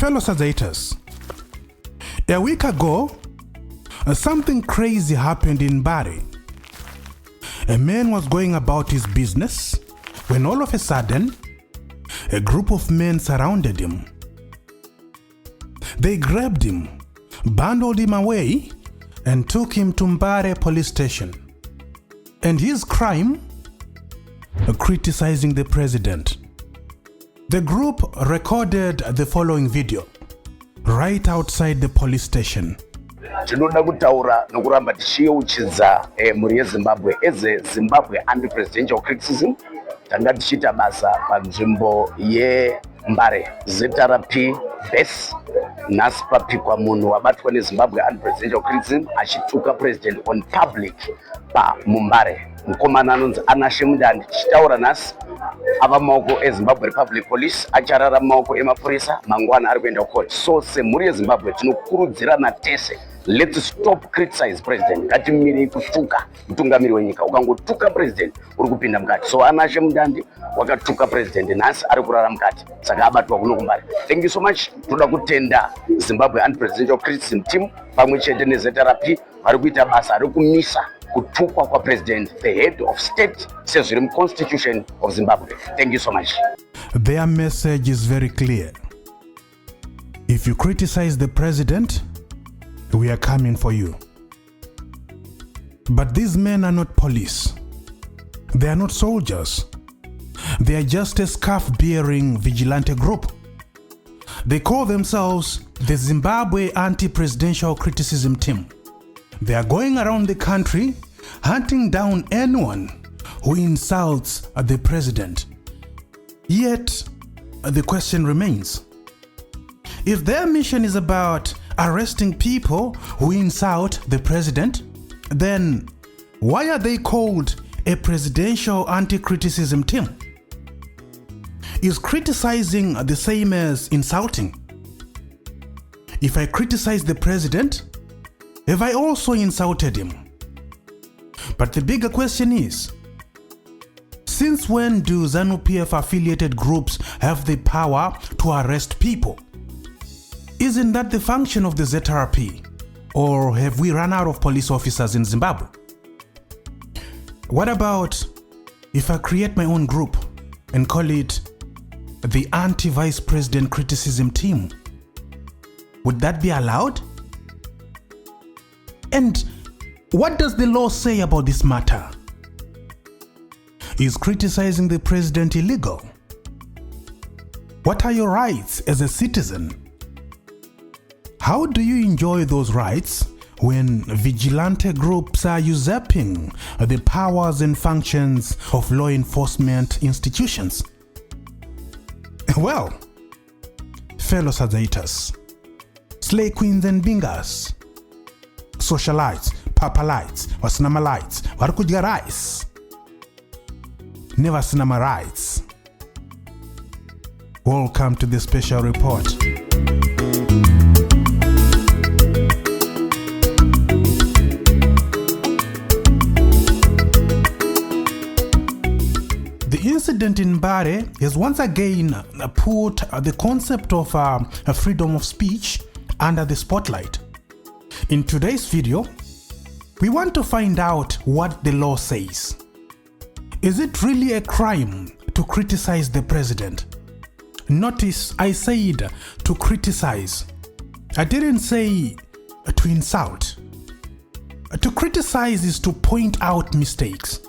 Fellow Sazaitors, a week ago, something crazy happened in Bari. A man was going about his business when all of a sudden, a group of men surrounded him. They grabbed him, bundled him away, and took him to Mbare police station. And his crime? Criticizing the president. The group recorded the following video right outside the police station. Tinoda kutaura nokuramba tichiyeuchidza mhuri yeZimbabwe eze Zimbabwe anti-presidential criticism. Tanga tichita basa panzvimbo yeMbare ZRP base. Nhasi papikwa munhu wabatwa neZimbabwe anti-presidential criticism achituka president on public paMumbare. Mukomana anonzi Anashe Mundandi. Tichitaura nhasi ava maoko eZimbabwe Republic Police acharara maoko emapurisa mangwana ari kuenda court. So semhuri yeZimbabwe tinokurudzirana tese, let's stop criticize president. Ngatimirei kutuka mutungamiri wenyika. Ukangotuka president uri kupinda mukati. So Anashe Mundandi wakatuka president nhasi ari kurara mukati, saka abatwa kuno kuMbare. Thank you so much. Toda kutenda Zimbabwe anti-presidential criticism team pamwe chete neZRP vari kuita basa ari kumisa kutukwa kwa president, the head of state, says the constitution of Zimbabwe. Thank you so much. Their message is very clear. If you criticize the president, we are coming for you. But these men are not police. They are not soldiers. They are just a scarf-bearing vigilante group. They call themselves the Zimbabwe Anti-Presidential Criticism Team. They are going around the country hunting down anyone who insults the president. Yet, the question remains. If their mission is about arresting people who insult the president, then why are they called a presidential anti-criticism team? Is criticizing the same as insulting? If I criticize the president, have I also insulted him? But the bigger question is, since when do ZANU PF affiliated groups have the power to arrest people? Isn't that the function of the ZRP? Or have we run out of police officers in Zimbabwe? What about if I create my own group and call it the Anti-Vice President Criticism Team? Would that be allowed? And what does the law say about this matter? Is criticizing the president illegal? What are your rights as a citizen? How do you enjoy those rights when vigilante groups are usurping the powers and functions of law enforcement institutions? Well, fellow Sazaitors, slay queens and bingers, socialites, papalites, wasinamalites, warikudya rice, never sinama rights. Welcome to the special report. The incident in Mbare has once again put the concept of freedom of speech under the spotlight. In today's video, we want to find out what the law says. Is it really a crime to criticize the president? Notice I said to criticize. I didn't say to insult. To criticize is to point out mistakes,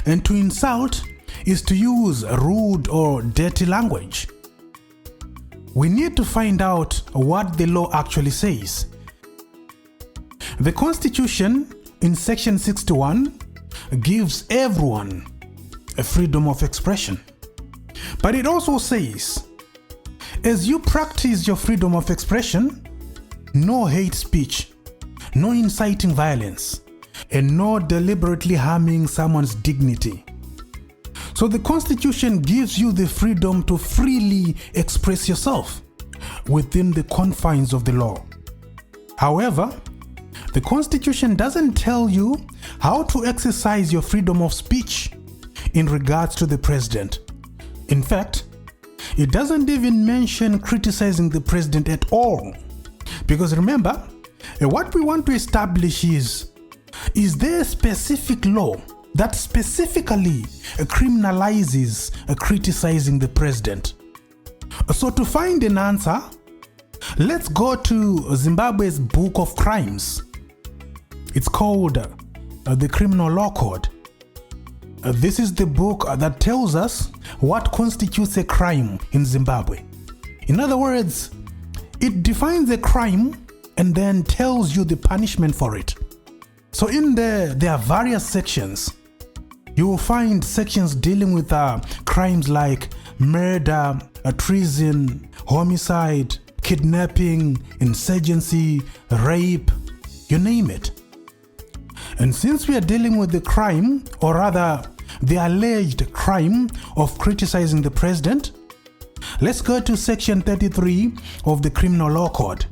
and to insult is to use rude or dirty language. We need to find out what the law actually says. The Constitution in Section 61 gives everyone a freedom of expression. But it also says, as you practice your freedom of expression, no hate speech, no inciting violence, and no deliberately harming someone's dignity. So the Constitution gives you the freedom to freely express yourself within the confines of the law. However, the Constitution doesn't tell you how to exercise your freedom of speech in regards to the president. In fact, It doesn't even mention criticizing the president at all. Because remember, what we want to establish is there a specific law that specifically criminalizes criticizing the president? So to find an answer, let's go to Zimbabwe's Book of Crimes. It's called the Criminal Law Code. This is the book that tells us what constitutes a crime in Zimbabwe. In other words, it defines a crime and then tells you the punishment for it. So in there are various sections. You will find sections dealing with crimes like murder, treason, homicide, kidnapping, insurgency, rape, you name it. And since we are dealing with the crime, or rather the alleged crime of criticizing the president, let's go to section 33 of the Criminal Law Code,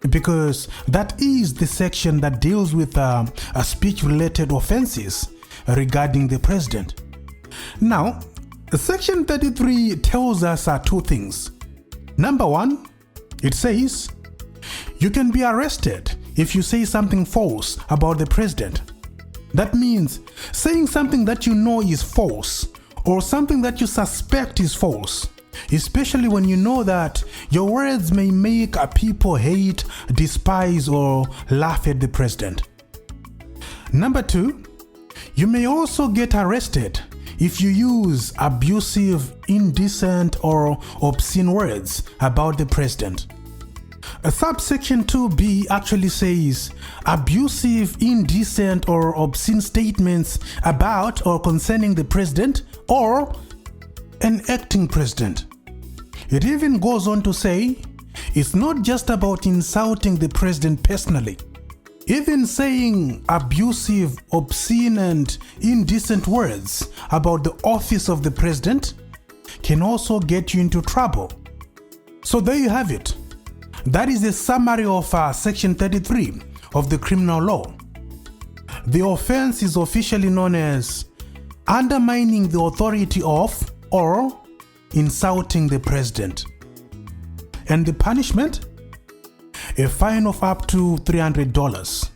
because that is the section that deals with speech-related offenses regarding the president. Now, section 33 tells us two things. Number one, it says you can be arrested if you say something false about the president. That means saying something that you know is false or something that you suspect is false, especially when you know that your words may make people hate, despise, or laugh at the president. Number two, you may also get arrested if you use abusive, indecent, or obscene words about the president. Subsection 2B actually says abusive, indecent, or obscene statements about or concerning the president or an acting president. It even goes on to say it's not just about insulting the president personally. Even saying abusive, obscene, and indecent words about the office of the president can also get you into trouble. So there you have it. That is a summary of section 33 of the criminal law. The offense is officially known as undermining the authority of or insulting the president. And the punishment? A fine of up to $300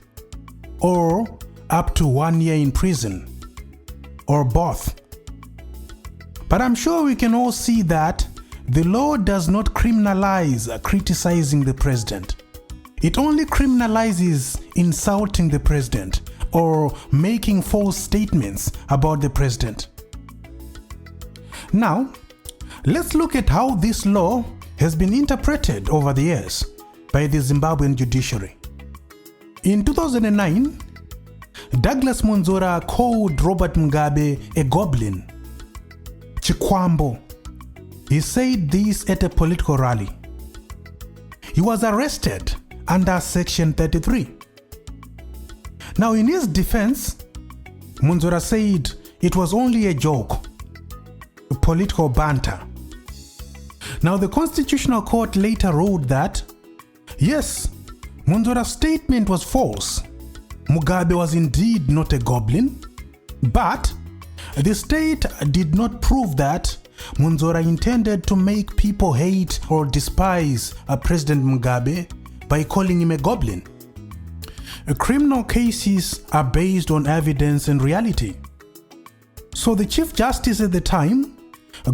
or up to 1 year in prison, or both. But I'm sure we can all see that the law does not criminalize criticizing the president. It only criminalizes insulting the president or making false statements about the president. Now, let's look at how this law has been interpreted over the years by the Zimbabwean judiciary. In 2009, Douglas Munzora called Robert Mugabe a goblin, Chikwambo. He said this at a political rally. He was arrested under section 33. Now, in his defense, Munzora said it was only a joke, a political banter. Now, the Constitutional Court later ruled that, yes, Munzora's statement was false. Mugabe was indeed not a goblin, but the state did not prove that Munzora intended to make people hate or despise President Mugabe by calling him a goblin. Criminal cases are based on evidence and reality. So the Chief Justice at the time,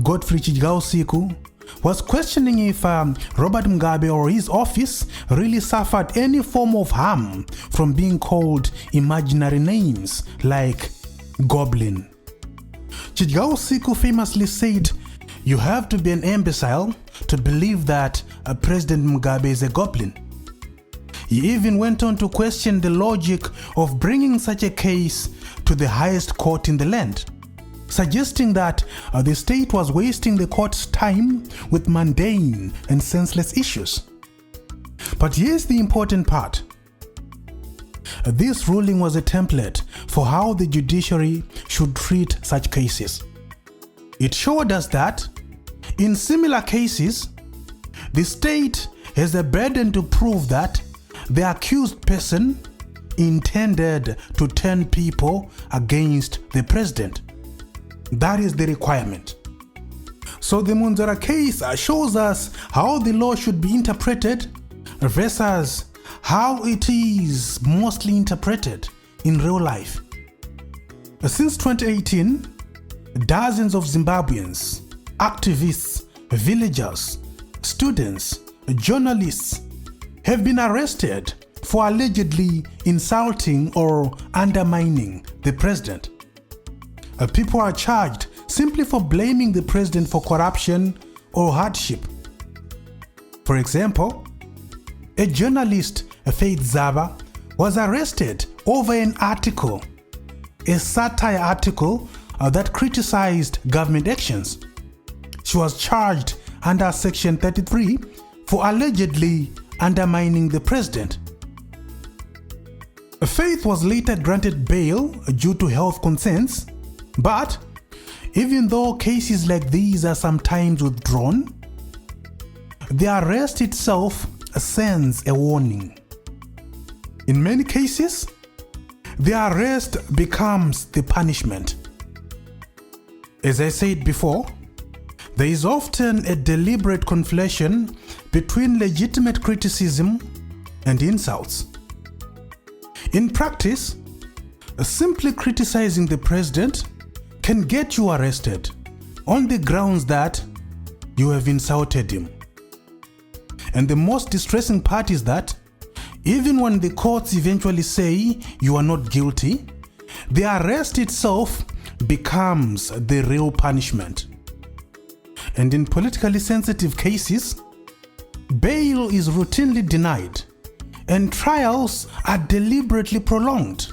Godfrey Chijgausiku, was questioning if Robert Mugabe or his office really suffered any form of harm from being called imaginary names like goblin. Chijgausiku famously said, "You have to be an imbecile to believe that President Mugabe is a goblin." He even went on to question the logic of bringing such a case to the highest court in the land, suggesting that the state was wasting the court's time with mundane and senseless issues. But here's the important part. This ruling was a template for how the judiciary should treat such cases. It showed us that, in similar cases, the state has a burden to prove that the accused person intended to turn people against the president. That is the requirement. So the Munzera case shows us how the law should be interpreted versus how it is mostly interpreted in real life. Since 2018, dozens of Zimbabweans, activists, villagers, students, journalists have been arrested for allegedly insulting or undermining the president. People are charged simply for blaming the president for corruption or hardship. For example, a journalist, Faith Zaba, was arrested over an article, a satire article that criticized government actions. She was charged under Section 33 for allegedly undermining the president. Faith was later granted bail due to health concerns, but even though cases like these are sometimes withdrawn, the arrest itself sends a warning. In many cases, the arrest becomes the punishment. As I said before, there is often a deliberate conflation between legitimate criticism and insults. In practice, simply criticizing the president can get you arrested on the grounds that you have insulted him. And the most distressing part is that even when the courts eventually say you are not guilty, the arrest itself becomes the real punishment. And in politically sensitive cases, bail is routinely denied and trials are deliberately prolonged,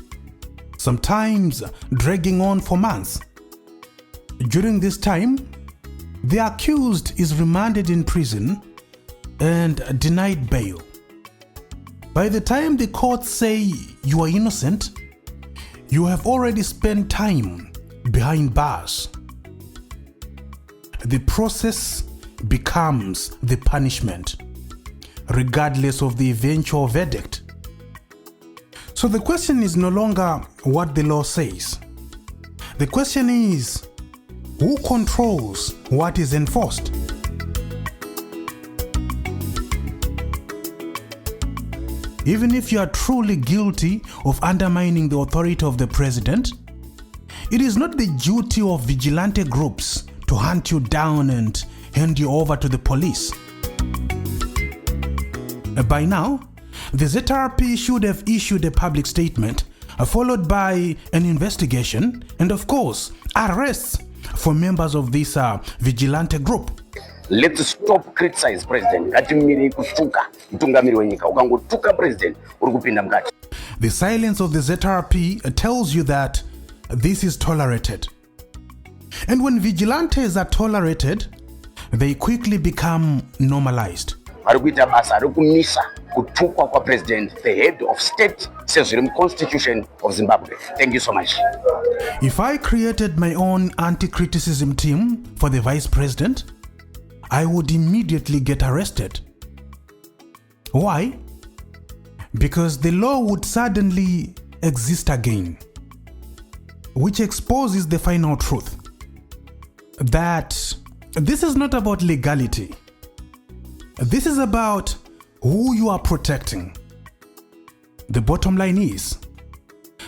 sometimes dragging on for months. During this time, the accused is remanded in prison and denied bail. By the time the courts say you are innocent, you have already spent time behind bars. The process becomes the punishment, regardless of the eventual verdict. So the question is no longer what the law says. The question is, who controls what is enforced? Even if you are truly guilty of undermining the authority of the president, it is not the duty of vigilante groups to hunt you down and hand you over to the police. By now, the ZRP should have issued a public statement, followed by an investigation and, of course, arrests for members of this vigilante group. Let's stop criticize president. Ngatimiri kutuka mtungamiri wenyika. Ukangotuka president uri kupinda mkati. The silence of the ZRP tells you that this is tolerated. And when vigilantes are tolerated, they quickly become normalized. Arikuita basa arikumisa kutukwa kwa president, the head of state, says in the Constitution of Zimbabwe. Thank you so much. If I created my own anti-criticism team for the vice president, I would immediately get arrested. Why? Because the law would suddenly exist again, which exposes the final truth that this is not about legality. This is about who you are protecting. The bottom line is,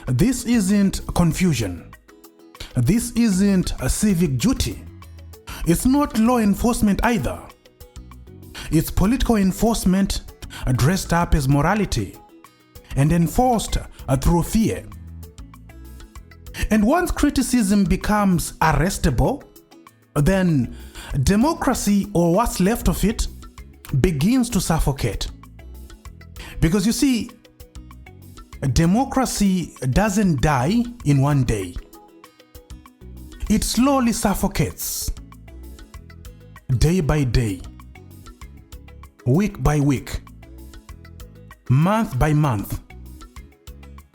this isn't confusion. This isn't a civic duty. It's not law enforcement either. It's political enforcement dressed up as morality and enforced through fear. And once criticism becomes arrestable, then democracy, or what's left of it, begins to suffocate. Because you see, democracy doesn't die in one day. It slowly suffocates. Day by day, week by week, month by month,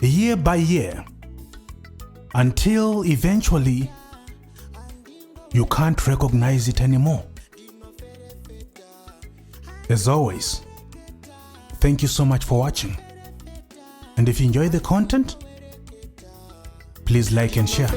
year by year, until eventually you can't recognize it anymore. As always, thank you so much for watching. And if you enjoy the content, please like and share.